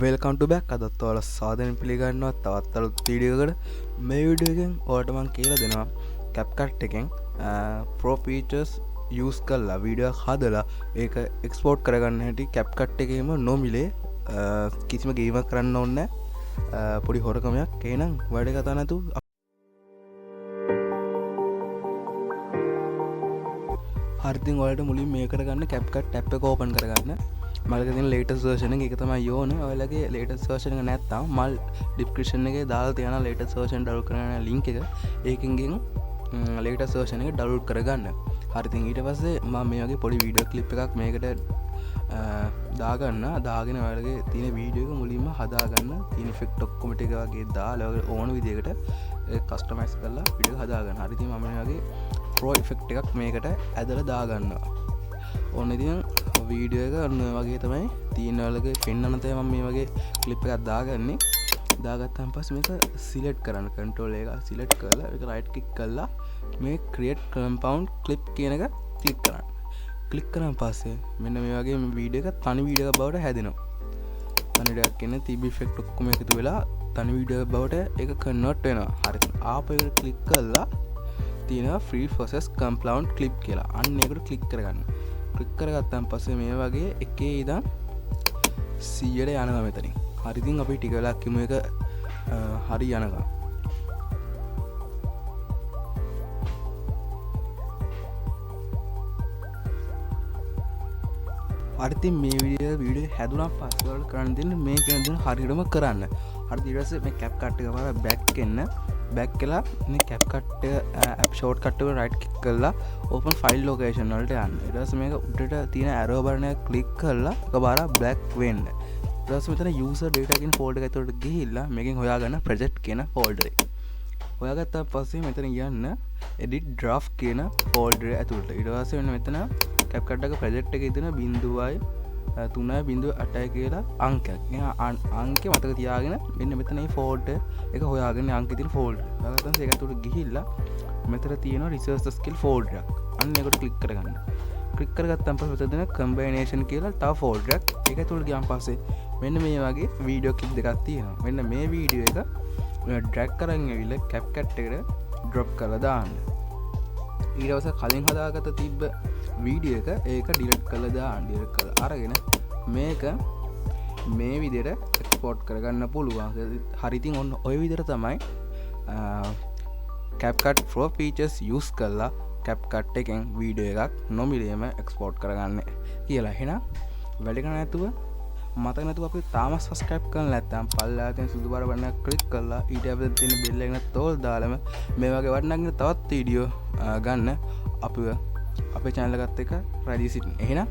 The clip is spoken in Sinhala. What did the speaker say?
වෙල්කම් ටු බැක්. අදත් ඔයාලා සාදරයෙන් පිළිගන්නවා තවත් අලුත් වීඩියෝ එකකට. මේ වීඩියෝ එකෙන් ඔයාලට මම කියලා දෙනවා CapCut එකෙන් Pro features use කරලා වීඩියෝ එකක් හදලා ඒක එක්ස්පෝර්ට් කරගන්න හැටි CapCut එකේම නොමිලේ කිසිම ගේමක් කරන්න ඕනේ නැහැ. පොඩි හොරකමක්. එහෙනම් වැඩ කතා නැතුව හරිතින් ඔයාලට මුලින් මේකට ගන්න CapCut ටැබ් එක ඕපන් කරගන්න. මල්ක තින ලේටස් වර්ෂණ එක තමයි යෝන ඔයලගේ ලේටස් වර්ෂණ එක නැත්තම් මල් ඩිස්ක්‍රිප්ෂන් එකේ දාලා තියෙන ලේටස් වර්ෂන් ඩවුන්ලෝඩ් කරන ලින්ක් එක ඒකෙන් ලේටස් වර්ෂන් එක ඩවුන්ලෝඩ් කරගන්න. හරිතින් ඊට පස්සේ මම මේ වගේ පොඩි වීඩියෝ ක්ලිප් එකක් මේකට දාගන්න. දාගෙන ඔයාලගේ තියෙන වීඩියෝ එක මුලින්ම හදාගන්න. තියෙන ඉෆෙක්ට් ඔක්කොම ටික වගේ දාලා ඕන විදිහකට කස්ටමයිස් කරලා වීඩියෝ හදාගන්න. හරිතින් මම මේ වගේ ප්‍රෝ ඉෆෙක්ට් එකක් මේකට ඇදලා දාගන්නවා. ඕන ඉතින් වීඩියෝ එක අන්න වගේ තමයි තියෙනවලගේ පෙන්වන්න තමයි මම මේ වගේ ක්ලිප් එකක් දාගන්නේ. දාගත්තාන් පස්සේ මේක සිලෙක්ට් කරන්න කන්ට්‍රෝල් එක සිලෙක්ට් කරලා ඒක රයිට් ක්ලික් කරලා මේ ක්‍රියේට් කම්පවුන්ඩ් ක්ලිප් කියන එක ක්ලික් කරන්න. ක්ලික් කරාන් පස්සේ මෙන්න මේ වගේ වීඩියෝ එක තනි වීඩියෝ එකක් බවට හැදෙනවා. තනි වීඩියෝ එකක් කියන්නේ තිබි ඉෆෙක්ට් ඔක්කොම එකතු වෙලා තනි වීඩියෝ එකක් බවට ඒක කන්වර්ට් වෙනවා. හරියට ආපහු ඒක ක්ලික් කරලා තියෙනවා ෆ්‍රී ප්‍රොසෙස් කම්පවුන්ඩ් ක්ලිප් කියලා. අන්න ඒකට ක්ලික් කරගන්න. ක්ලික් කරගත්තාන් පස්සේ මේ වගේ එකේ ඉඳන් 100ට යනවා මෙතනින්. හරිතින් අපි ටික වෙලාවක් කිමු එක හරි යනකම්. හරිතින් මේ වීඩියෝ හැදුනන් පස්සේ ඔයාලට කරන්න දෙන්නේ මේ කියන දේ හරියටම කරන්න. හරි ඊට පස්සේ මේ CapCut එක වල බෑක් එන්න. බැක් කලා මේ CapCut ඇප් ෂෝට් කට් එක රයිට් ක්ලික් කරලා ඕපන් ෆයිල් ලොකේෂන් වලට යන්න. ඊට පස්සේ මේක උඩට තියෙන ඇරෝ බටන් එක ක්ලික් කරලා එකපාරක් බ්ලැක් වෙන්න. ඊට පස්සේ මෙතන user data කියන ෆෝල්ඩර් එක ඇතුළට ගිහිල්ලා මේකෙන් හොයාගන්න project කියන ෆෝල්ඩර් එක. හොයාගත්තා පස්සේ මෙතන යන්න edit draft කියන ෆෝල්ඩර් ඇතුළට. ඊට පස්සේ මෙන්න මෙතන CapCut එක project එකේ තියෙන 0.3.8 කියලා අංකයක්. අංකය මතක තියාගෙන මෙන්න මෙතන මේ ෆෝල්ඩර් එක හොයාගෙන අංකෙ තියෙන ෆෝල්ඩර්. ඊළඟට ඒක ඇතුළට ගිහිල්ලා මෙතන තියෙන resource skill ෆෝල්ඩර් එකක්. අන්න ඒකට ක්ලික් කරගන්න. ක්ලික් කරගත්තාන් පස්සේ මෙතන දෙන combination කියලා තව ෆෝල්ඩර් එකක්. ඒක ඇතුළට ගියාන් පස්සේ මෙන්න මේ වගේ වීඩියෝ ක්ලිප් දෙකක් තියෙනවා. මෙන්න මේ වීඩියෝ එක drag කරන් ඇවිල්ලා CapCut එකට drop කරලා දාන්න. ඊට පස්සේ කලින් හදාගත්ත තිබ්බ වීඩියෝ එක ඒක ඩිලීට් කරලා දාන්න. ඩිලීට් කරලා අරගෙන මේක මේ විදිහට එක්ස්පෝර්ට් කරගන්න පුළුවන්. හරිතින් ඔන්න ඔය විදිහට තමයි CapCut Pro features use කරලා CapCut එකෙන් වීඩියෝ එකක් නොමිලේම එක්ස්පෝර්ට් කරගන්න කියලා. එහෙනම් වැඩ කරන්න නැතුව මතක නැතුව අපි තාම subscribe කරන්න නැත්නම් පල්ලෙහා තියෙන සුදු පාට බටන් එක ක්ලික් කරලා ඊට අපිට තියෙන බෙල් එක තෝල් දාලම මේ වගේ වටිනාගෙන තවත් වීඩියෝ ගන්න අපිව අපේ channel එකත් එක්ක රැඳී සිටින්න. එහෙනම්